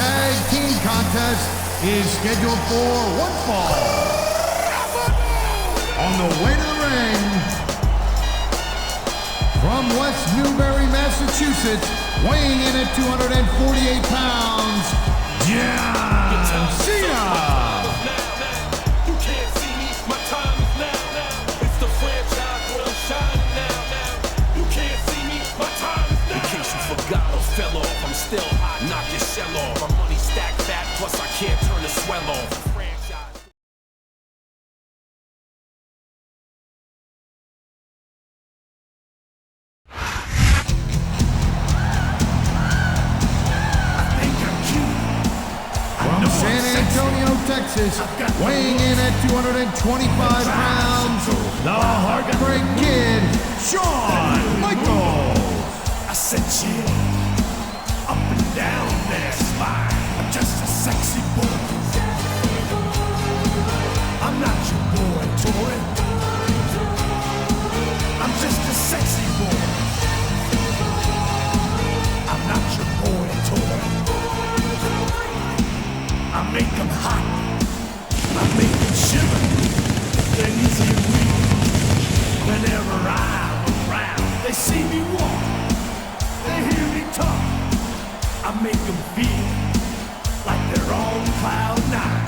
tag team contest is scheduled for one fall. On the way to the ring, from West Newbury, Massachusetts, weighing in at 248 pounds, John Cena. Fell off, I'm still hot, knock your shell off. My money stacked fat, plus I can't turn the swell off. From San Antonio, Texas, weighing in at 225 pounds, the Heartbreak Kid, Shawn Michaels. I said chill. Up and down their spine. I'm just a sexy boy. I'm not your boy toy. I'm just a sexy boy. I'm not your boy toy. I make them hot. I make them shiver. They're easy and weak. Whenever I'm around, they see me walk. They hear me talk. I make them feel like they're on cloud nine.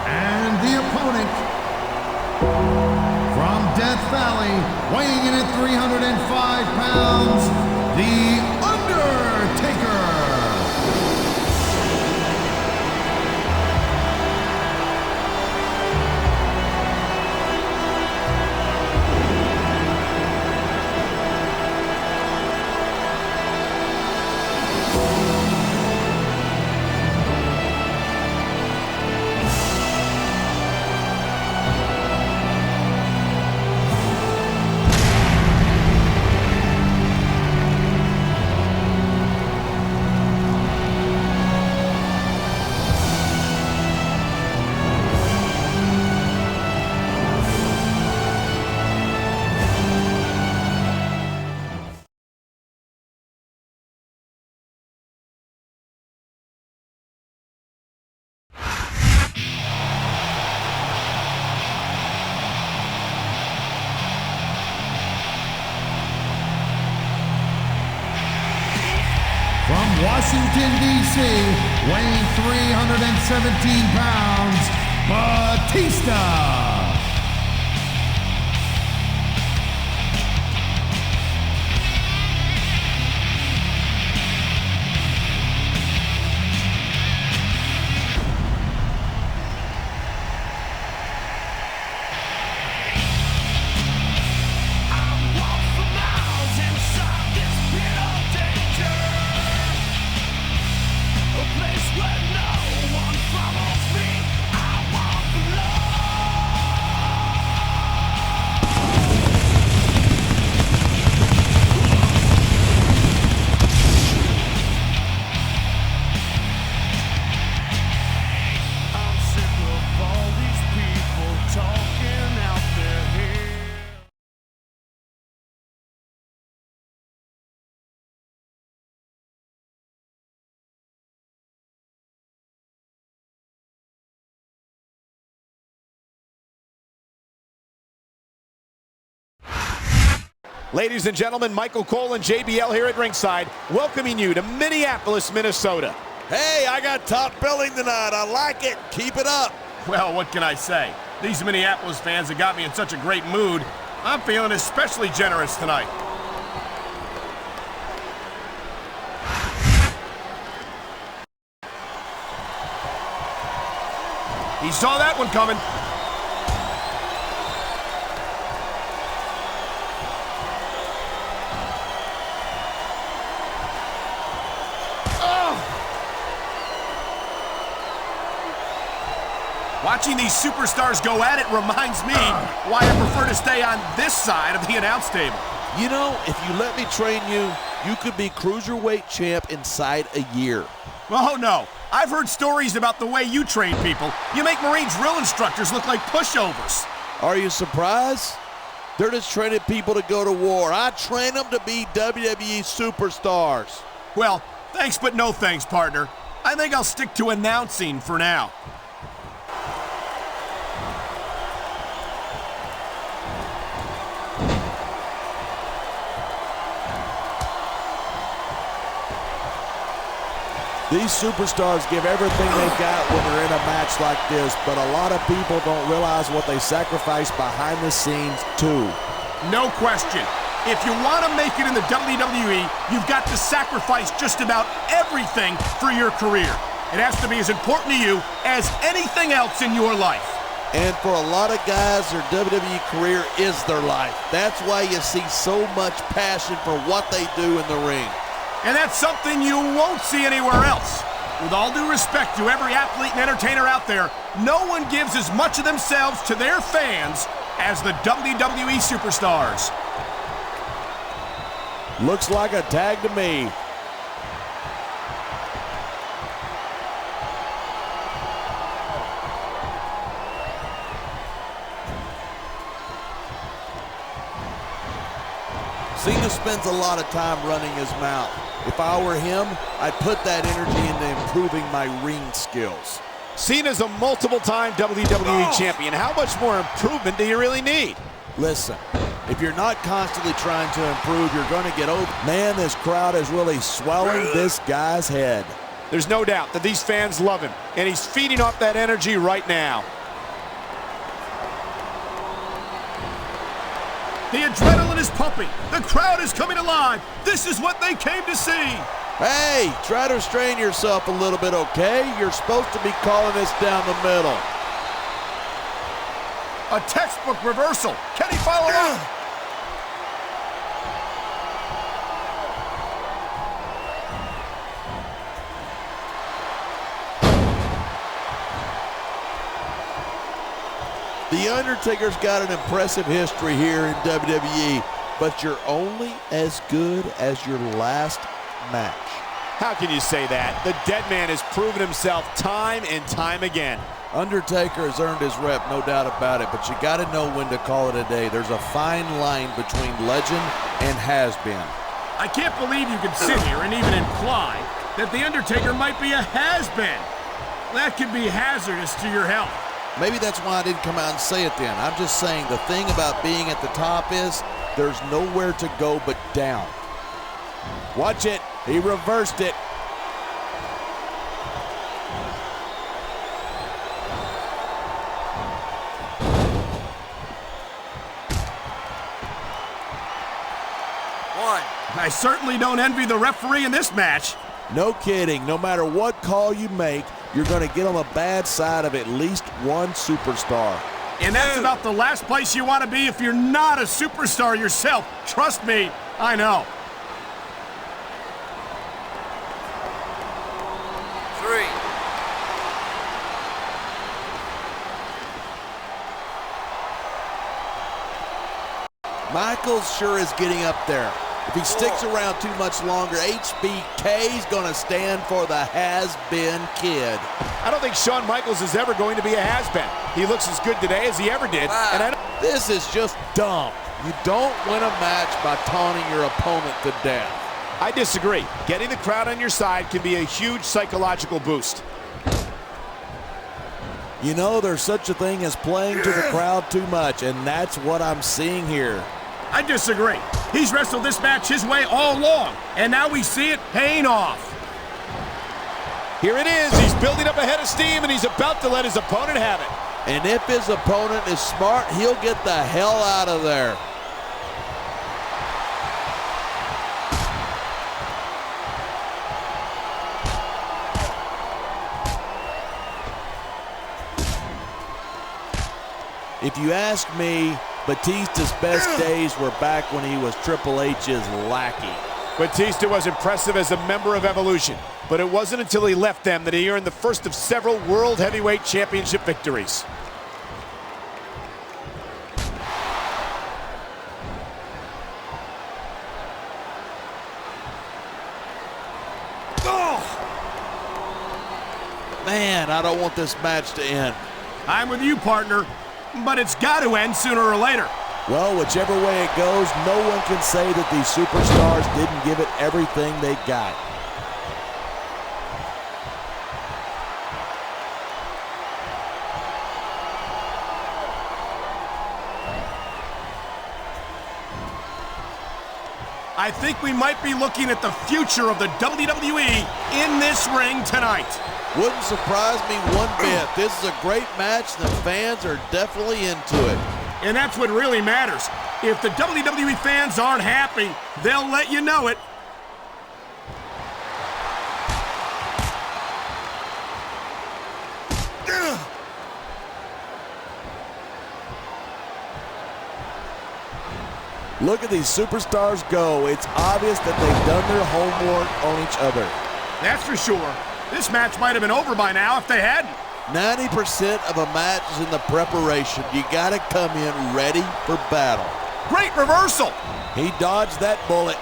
And the opponent from Death Valley, weighing in at 305 pounds, the Undertaker. From Washington, D.C., weighing 317 pounds, Batista. Ladies and gentlemen, Michael Cole and JBL here at ringside, welcoming you to Minneapolis, Minnesota. Hey, I got top billing tonight. I like it. Keep it up. Well, what can I say? These Minneapolis fans have got me in such a great mood. I'm feeling especially generous tonight. He saw that one coming. Watching these superstars go at it reminds me why I prefer to stay on this side of the announce table. You know, if you let me train you, you could be cruiserweight champ inside a year. Oh, no. I've heard stories about the way you train people. You make Marine drill instructors look like pushovers. Are you surprised? They're just training people to go to war. I train them to be WWE superstars. Well, thanks but no thanks, partner. I think I'll stick to announcing for now. These superstars give everything they've got when they're in a match like this, but a lot of people don't realize what they sacrifice behind the scenes, too. No question. If you want to make it in the WWE, you've got to sacrifice just about everything for your career. It has to be as important to you as anything else in your life. And for a lot of guys, their WWE career is their life. That's why you see so much passion for what they do in the ring. And that's something you won't see anywhere else. With all due respect to every athlete and entertainer out there, no one gives as much of themselves to their fans as the WWE superstars. Looks like a tag to me. Cena spends a lot of time running his mouth. If I were him, I'd put that energy into improving my ring skills. Cena's a multiple-time WWE champion. How much more improvement do you really need? Listen, if you're not constantly trying to improve, you're going to get old. Man, this crowd is really swelling this guy's head. There's no doubt that these fans love him, and he's feeding off that energy right now. The adrenaline is pumping. The crowd is coming alive. This is what they came to see. Hey, try to restrain yourself a little bit, okay? You're supposed to be calling this down the middle. A textbook reversal. Can he follow up? The Undertaker's got an impressive history here in WWE, but you're only as good as your last match. How can you say that? The dead man has proven himself time and time again. Undertaker has earned his rep, no doubt about it, but you got to know when to call it a day. There's a fine line between legend and has-been. I can't believe you can sit here and even imply that The Undertaker might be a has-been. That could be hazardous to your health. Maybe that's why I didn't come out and say it then. I'm just saying the thing about being at the top is there's nowhere to go but down. Watch it. He reversed it. I certainly don't envy the referee in this match. No kidding. No matter what call you make, you're going to get on the bad side of at least one superstar. And that's about the last place you want to be if you're not a superstar yourself. Trust me, I know. 3. Michaels sure is getting up there. If he sticks around too much longer, HBK's going to stand for the has-been kid. I don't think Shawn Michaels is ever going to be a has-been. He looks as good today as he ever did. And this is just dumb. You don't win a match by taunting your opponent to death. I disagree. Getting the crowd on your side can be a huge psychological boost. You know, there's such a thing as playing to the crowd too much, and that's what I'm seeing here. I disagree. He's wrestled this match his way all along, and now we see it paying off. Here it is. He's building up a head of steam, and he's about to let his opponent have it. And if his opponent is smart, he'll get the hell out of there. If you ask me, Batista's best days were back when he was Triple H's lackey. Batista was impressive as a member of Evolution, but it wasn't until he left them that he earned the first of several World Heavyweight Championship victories. Man, I don't want this match to end. I'm with you, partner, but it's got to end sooner or later. Well, whichever way it goes, no one can say that these superstars didn't give it everything they got. I think we might be looking at the future of the WWE in this ring tonight. Wouldn't surprise me one bit. This is a great match. The fans are definitely into it. And that's what really matters. If the WWE fans aren't happy, they'll let you know it. Look at these superstars go. It's obvious that they've done their homework on each other. That's for sure. This match might have been over by now if they hadn't. 90% of a match is in the preparation. You got to come in ready for battle. Great reversal. He dodged that bullet.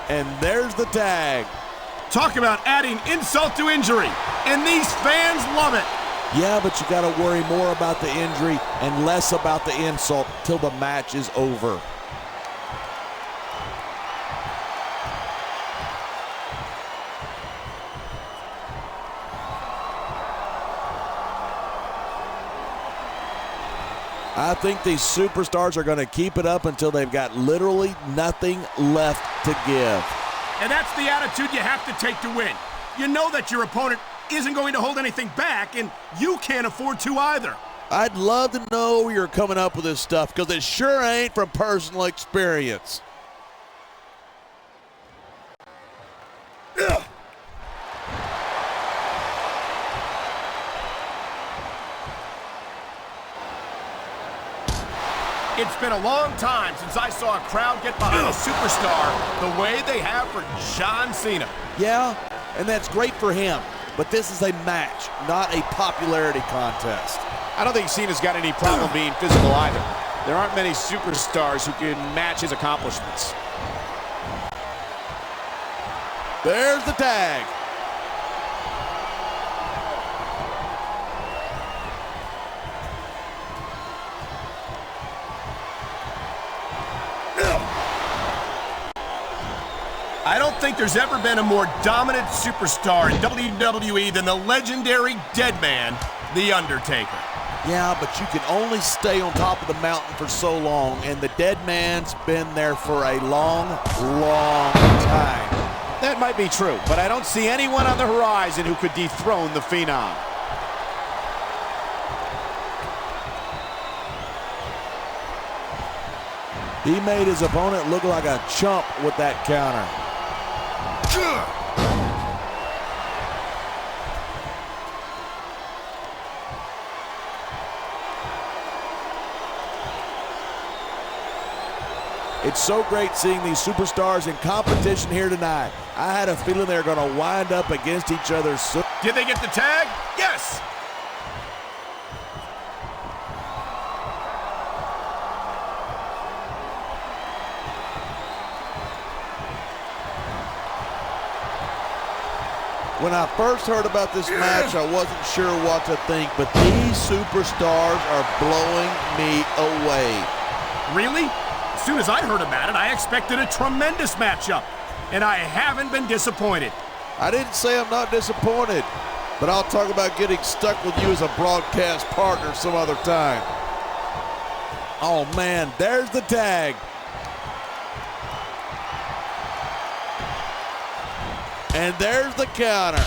And there's the tag. Talk about adding insult to injury. And these fans love it. Yeah, but you got to worry more about the injury and less about the insult till the match is over. I think these superstars are going to keep it up until they've got literally nothing left to give. And that's the attitude you have to take to win. You know that your opponent isn't going to hold anything back, and you can't afford to either. I'd love to know where you're coming up with this stuff, because it sure ain't from personal experience. Ugh. It's been a long time since I saw a crowd get behind a superstar the way they have for John Cena. Yeah, and that's great for him, but this is a match, not a popularity contest. I don't think Cena's got any problem being physical either. There aren't many superstars who can match his accomplishments. There's the tag. I don't think there's ever been a more dominant superstar in WWE than the legendary dead man, The Undertaker. Yeah, but you can only stay on top of the mountain for so long, and the dead man's been there for a long, long time. That might be true, but I don't see anyone on the horizon who could dethrone the Phenom. He made his opponent look like a chump with that counter. It's so great seeing these superstars in competition here tonight. I had a feeling they were going to wind up against each other soon. Did they get the tag? Yes! When I first heard about this match, I wasn't sure what to think, but these superstars are blowing me away. Really? As soon as I heard about it, I expected a tremendous matchup, and I haven't been disappointed. I didn't say I'm not disappointed, but I'll talk about getting stuck with you as a broadcast partner some other time. Oh man, there's the tag. And there's the counter.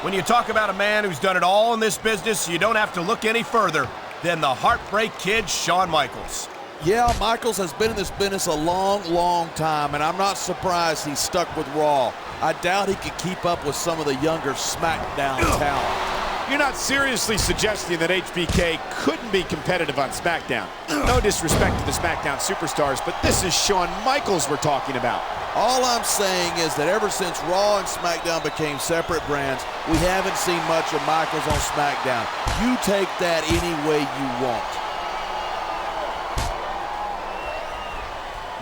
When you talk about a man who's done it all in this business, you don't have to look any further than the Heartbreak Kid, Shawn Michaels. Yeah, Michaels has been in this business a long, long time, and I'm not surprised he's stuck with Raw. I doubt he could keep up with some of the younger Smackdown talent. You're not seriously suggesting that HBK couldn't be competitive on SmackDown. No disrespect to the SmackDown superstars, but this is Shawn Michaels we're talking about. All I'm saying is that ever since Raw and SmackDown became separate brands, we haven't seen much of Michaels on SmackDown. You take that any way you want.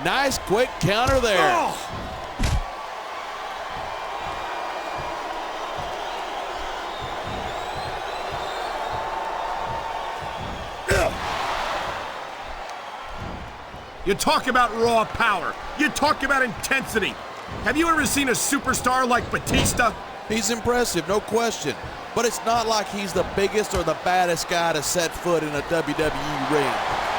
Nice quick counter there. Oh. You talk about raw power. You talk about intensity. Have you ever seen a superstar like Batista? He's impressive, no question. But it's not like he's the biggest or the baddest guy to set foot in a WWE ring.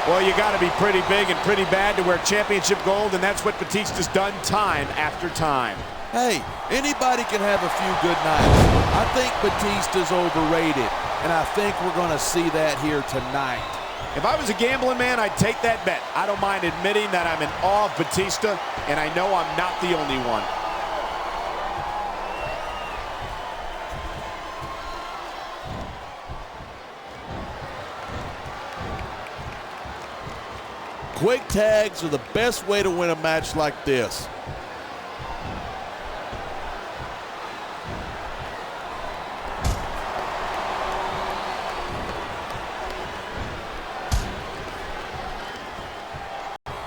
Well, you got to be pretty big and pretty bad to wear championship gold, and that's what Batista's done time after time. Hey, anybody can have a few good nights. I think Batista's overrated, and I think we're going to see that here tonight. If I was a gambling man, I'd take that bet. I don't mind admitting that I'm in awe of Batista, and I know I'm not the only one. Quick tags are the best way to win a match like this.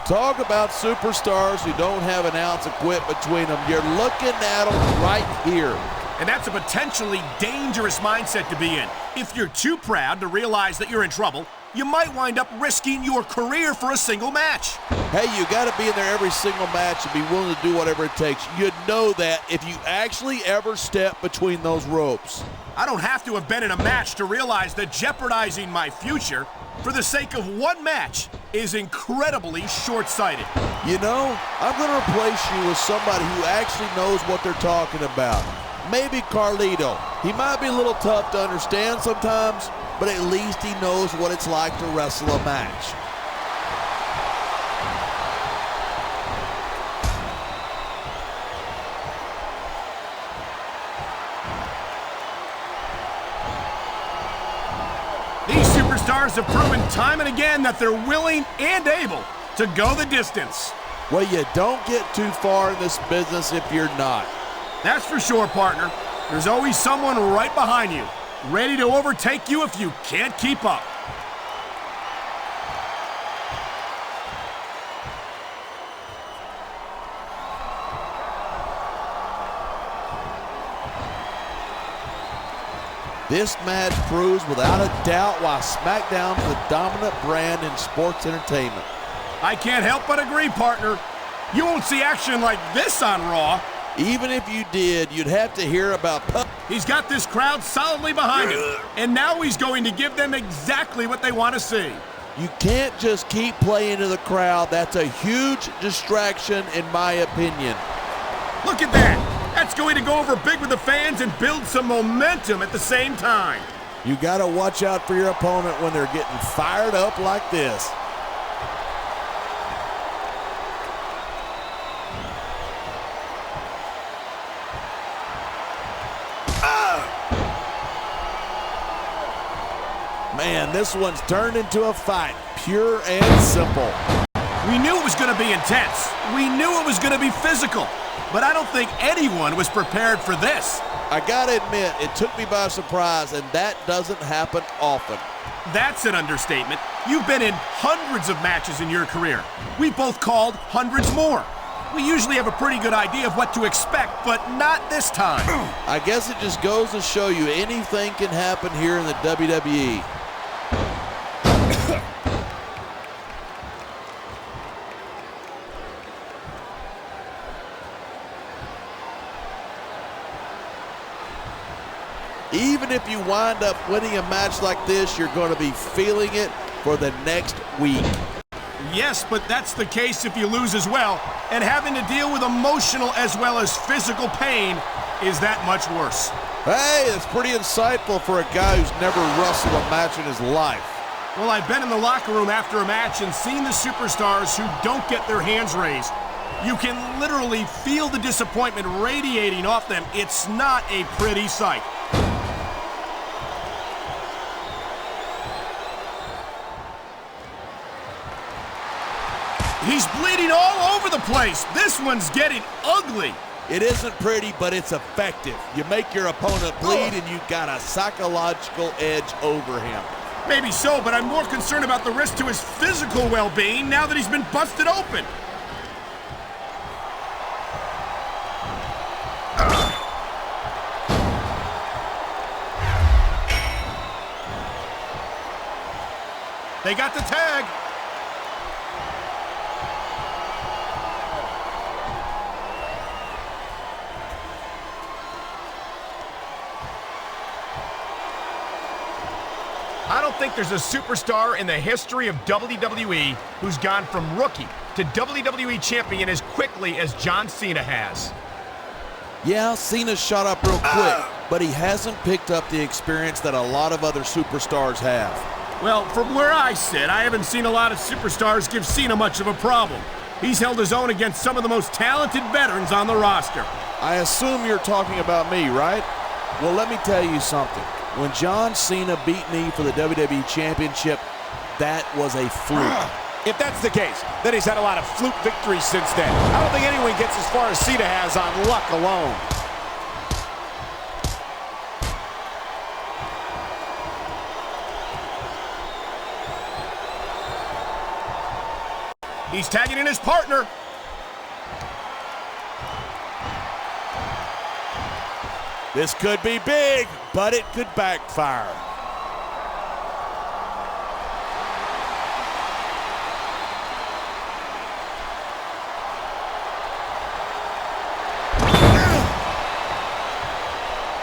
Talk about superstars who don't have an ounce of quit between them. You're looking at them right here. And that's a potentially dangerous mindset to be in. If you're too proud to realize that you're in trouble, you might wind up risking your career for a single match. Hey, you got to be in there every single match and be willing to do whatever it takes. You'd know that if you actually ever step between those ropes. I don't have to have been in a match to realize that jeopardizing my future for the sake of one match is incredibly short-sighted. You know, I'm going to replace you with somebody who actually knows what they're talking about. Maybe Carlito. He might be a little tough to understand sometimes, but at least he knows what it's like to wrestle a match. These superstars have proven time and again that they're willing and able to go the distance. Well, you don't get too far in this business if you're not. That's for sure, partner. There's always someone right behind you, ready to overtake you if you can't keep up. This match proves without a doubt why SmackDown's the dominant brand in sports entertainment. I can't help but agree, partner. You won't see action like this on Raw. Even if you did, you'd have to hear about He's got this crowd solidly behind him, and now he's going to give them exactly what they want to see. You can't just keep playing to the crowd. That's a huge distraction, in my opinion. Look at that. That's going to go over big with the fans and build some momentum at the same time. You got to watch out for your opponent when they're getting fired up like this. Man, this one's turned into a fight, pure and simple. We knew it was going to be intense. We knew it was going to be physical. But I don't think anyone was prepared for this. I gotta admit, it took me by surprise, and that doesn't happen often. That's an understatement. You've been in hundreds of matches in your career. We both called hundreds more. We usually have a pretty good idea of what to expect, but not this time. I guess it just goes to show you anything can happen here in the WWE. Even if you wind up winning a match like this, you're going to be feeling it for the next week. Yes, but that's the case if you lose as well. And having to deal with emotional as well as physical pain is that much worse. Hey, that's pretty insightful for a guy who's never wrestled a match in his life. Well, I've been in the locker room after a match and seen the superstars who don't get their hands raised. You can literally feel the disappointment radiating off them. It's not a pretty sight. He's bleeding all over the place. This one's getting ugly. It isn't pretty, but it's effective. You make your opponent bleed, and you've got a psychological edge over him. Maybe so, but I'm more concerned about the risk to his physical well-being now that he's been busted open. They got the tag. I don't think there's a superstar in the history of WWE who's gone from rookie to WWE champion as quickly as John Cena has. Yeah, Cena shot up real quick, but he hasn't picked up the experience that a lot of other superstars have. Well, from where I sit, I haven't seen a lot of superstars give Cena much of a problem. He's held his own against some of the most talented veterans on the roster. I assume you're talking about me, right? Well, let me tell you something. When John Cena beat me for the WWE Championship, that was a fluke. If that's the case, then he's had a lot of fluke victories since then. I don't think anyone gets as far as Cena has on luck alone. He's tagging in his partner. This could be big, but it could backfire.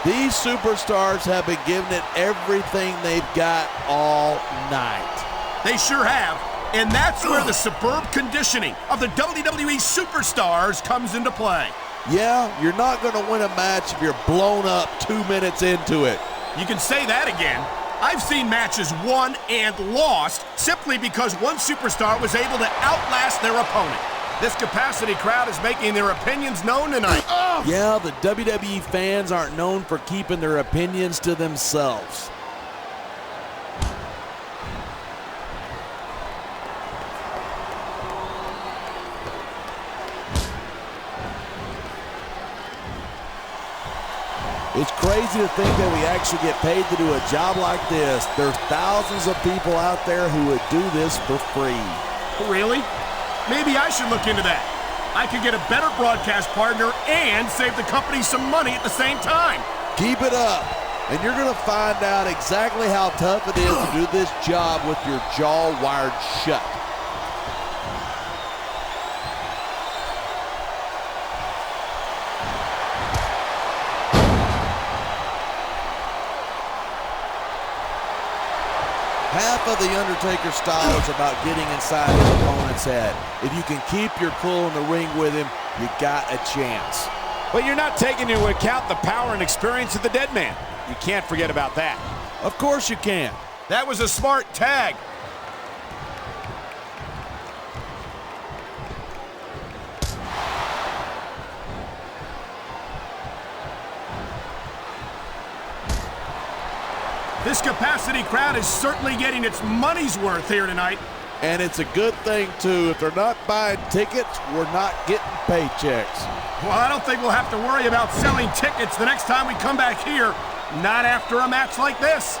These superstars have been giving it everything they've got all night. They sure have. And that's where the superb conditioning of the WWE superstars comes into play. Yeah, you're not going to win a match if you're blown up 2 minutes into it. You can say that again. I've seen matches won and lost simply because one superstar was able to outlast their opponent. This capacity crowd is making their opinions known tonight. Yeah, the WWE fans aren't known for keeping their opinions to themselves. It's crazy to think that we actually get paid to do a job like this. There's thousands of people out there who would do this for free. Really? Maybe I should look into that. I could get a better broadcast partner and save the company some money at the same time. Keep it up, and you're going to find out exactly how tough it is to do this job with your jaw wired shut. Half of the Undertaker style is about getting inside his opponent's head. If you can keep your cool in the ring with him, you got a chance. But you're not taking into account the power and experience of the dead man. You can't forget about that. Of course you can. That was a smart tag. This capacity crowd is certainly getting its money's worth here tonight. And it's a good thing, too. If they're not buying tickets, we're not getting paychecks. Well, I don't think we'll have to worry about selling tickets the next time we come back here. Not after a match like this.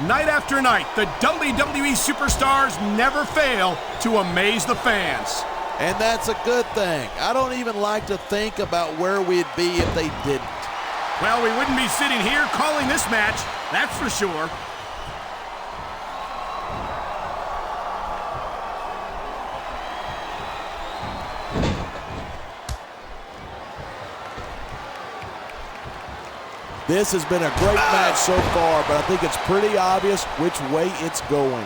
Night after night, the WWE superstars never fail to amaze the fans. And that's a good thing. I don't even like to think about where we'd be if they didn't. Well, we wouldn't be sitting here calling this match, that's for sure. This has been a great match so far, but I think it's pretty obvious which way it's going.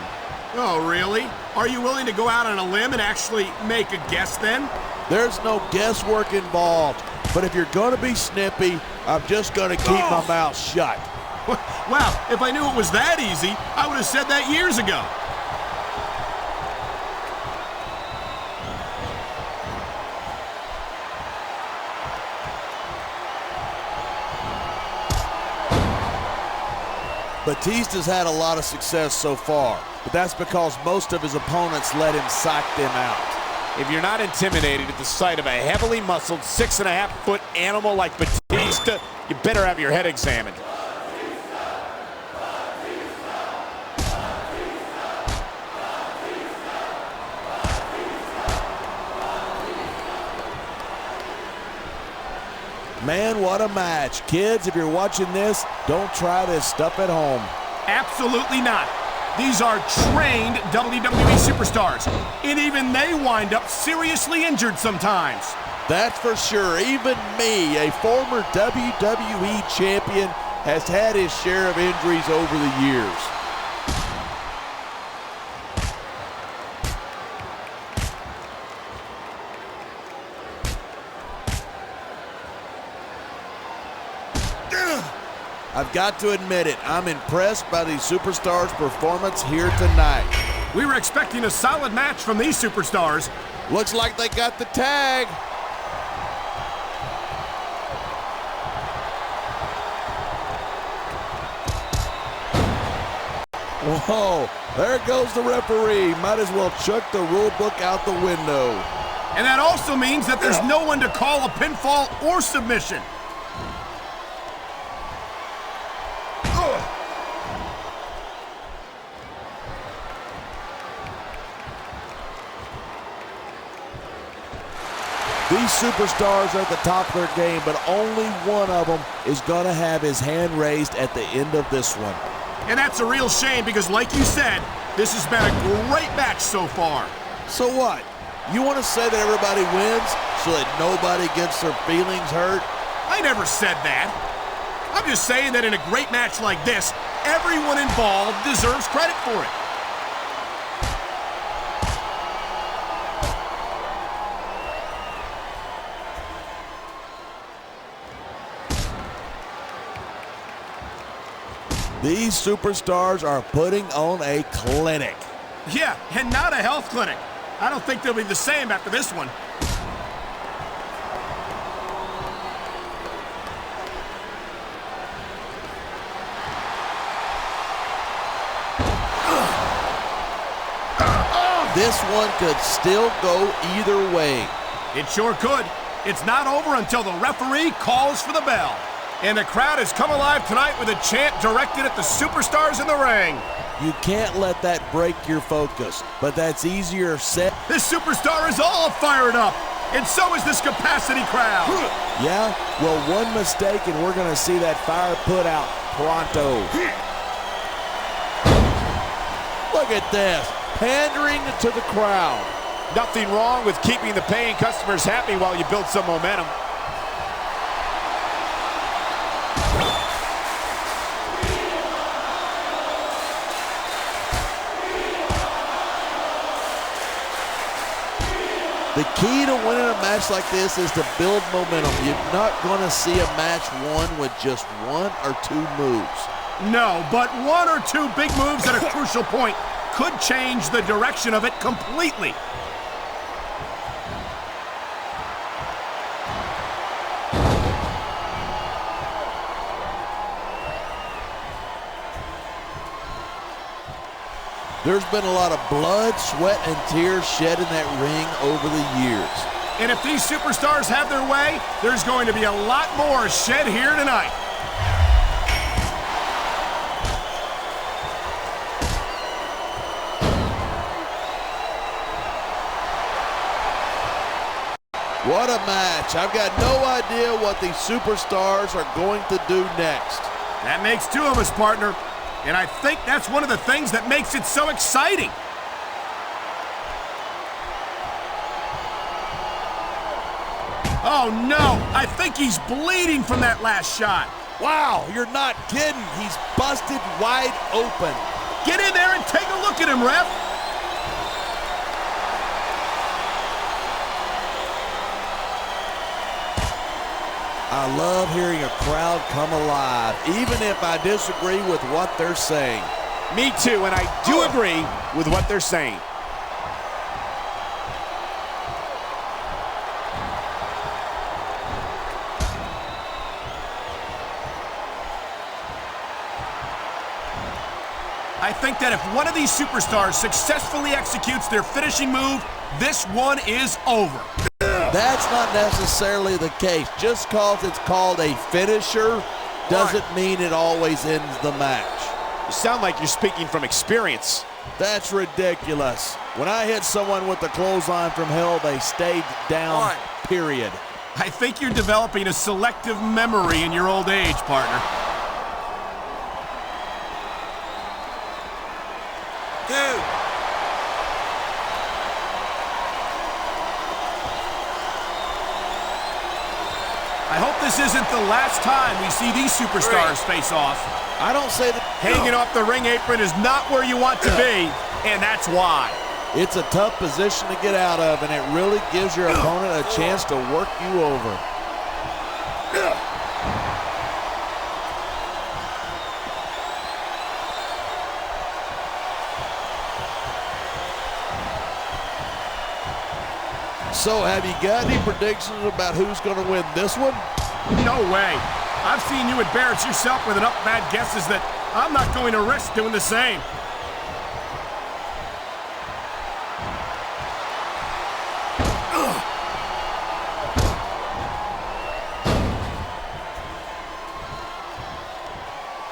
Oh, really? Are you willing to go out on a limb and actually make a guess then? There's no guesswork involved, but if you're going to be snippy, I'm just going to keep my mouth shut. Wow, if I knew it was that easy, I would have said that years ago. Batista's had a lot of success so far, but that's because most of his opponents let him psych them out. If you're not intimidated at the sight of a heavily muscled 6.5-foot animal like Batista, you better have your head examined. Man, what a match. Kids, if you're watching this, don't try this stuff at home. Absolutely not. These are trained WWE superstars, and even they wind up seriously injured sometimes. That's for sure. Even me, a former WWE champion, has had his share of injuries over the years. I've got to admit it, I'm impressed by these superstars' performance here tonight. We were expecting a solid match from these superstars. Looks like they got the tag. Whoa, there goes the referee. Might as well chuck the rule book out the window. And that also means that there's no one to call a pinfall or submission. These superstars are at the top of their game, but only one of them is going to have his hand raised at the end of this one. And that's a real shame because, like you said, this has been a great match so far. So what? You want to say that everybody wins so that nobody gets their feelings hurt? I never said that. I'm just saying that in a great match like this, everyone involved deserves credit for it. These superstars are putting on a clinic. Yeah, and not a health clinic. I don't think they'll be the same after this one. This one could still go either way. It sure could. It's not over until the referee calls for the bell. And the crowd has come alive tonight with a chant directed at the superstars in the ring. You can't let that break your focus, but that's easier said. This superstar is all fired up, and so is this capacity crowd. Yeah? Well, one mistake and we're going to see that fire put out pronto. Look at this, pandering to the crowd. Nothing wrong with keeping the paying customers happy while you build some momentum. The key to winning a match like this is to build momentum. You're not going to see a match won with just one or two moves. No, but one or two big moves at a crucial point could change the direction of it completely. There's been a lot of blood, sweat, and tears shed in that ring over the years. And if these superstars have their way, there's going to be a lot more shed here tonight. What a match. I've got no idea what these superstars are going to do next. That makes two of us, partner. And I think that's one of the things that makes it so exciting. Oh no, I think he's bleeding from that last shot. Wow, you're not kidding. He's busted wide open. Get in there and take a look at him, ref. I love hearing a crowd come alive, even if I disagree with what they're saying. Me too, and I do agree with what they're saying. I think that if one of these superstars successfully executes their finishing move, this one is over. That's not necessarily the case. Just because it's called a finisher doesn't mean it always ends the match. You sound like you're speaking from experience. That's ridiculous. When I hit someone with the clothesline from hell, they stayed down, period. I think you're developing a selective memory in your old age, partner. 2. I hope this isn't the last time we see these superstars face off. I don't say that. Hanging off the ring apron is not where you want to be, and that's why. It's a tough position to get out of, and it really gives your opponent a chance to work you over. So, have you got any predictions about who's going to win this one? No way. I've seen you embarrass yourself with enough bad guesses that I'm not going to risk doing the same.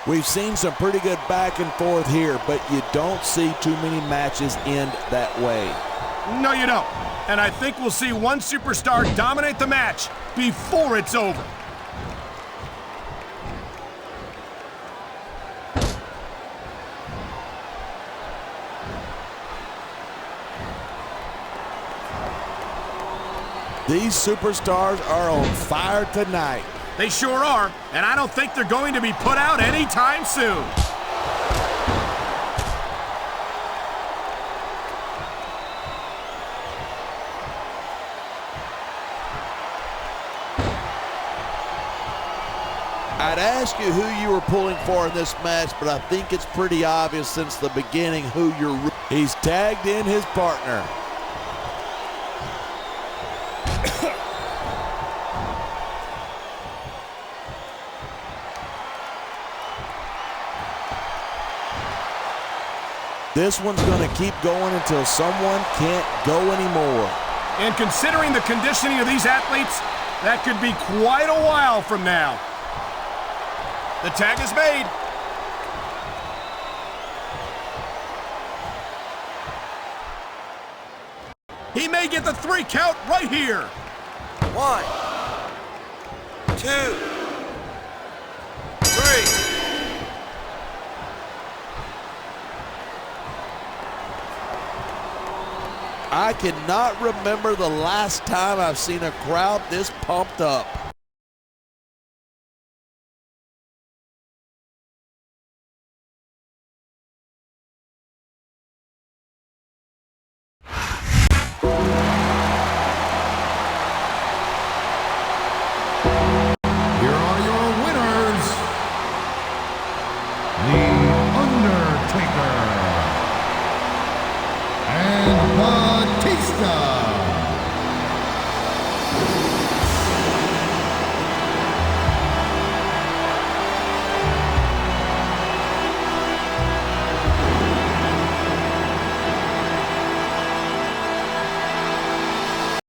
We've seen some pretty good back and forth here, but you don't see too many matches end that way. No, you don't. And I think we'll see one superstar dominate the match before it's over. These superstars are on fire tonight. They sure are, and I don't think they're going to be put out anytime soon. I'd ask you who you were pulling for in this match, but I think it's pretty obvious since the beginning who you're. He's tagged in his partner. This one's going to keep going until someone can't go anymore. And considering the conditioning of these athletes, that could be quite a while from now. The tag is made. He may get the 3 count right here. 1, 2, 3. I cannot remember the last time I've seen a crowd this pumped up.